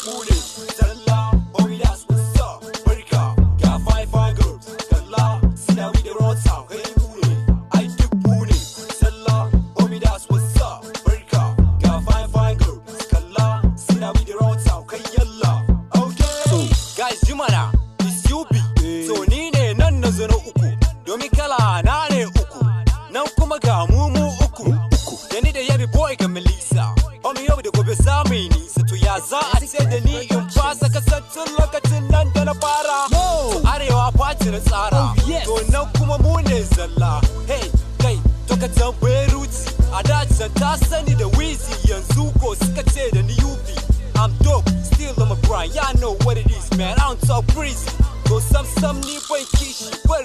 booty. Zalla, homie, that's what's up. America, got fine girls. Kalla, see that we the wrong town. Hey, booty, I do booty. Zalla, homie, that's what's up. America, got fine girls. Kalla, see that we the wrong town. Hey, yalla. Okay. So, guys, Jumana, it's you be. So, ni ne nan na zo na uku. Domin kala na ne uku. Nan kuma ga mu uku. Da ni da yabi boy ga Melissa. Homie yau da gobe za mu yi nisa. To ya za a ce da ni in fasa kasancin lokacin nan da na fara. To arewa fati na tsara. To nan kuma mu ne zalla. Hey, kai, to ka tambaye Ruti. A dacen ta sani da Weezy yanzu ko suka ce da ni UB. I'm dope, still on my grind. Y'all know what it is, man. I don't talk breezy. To sam ni ban kishi, ban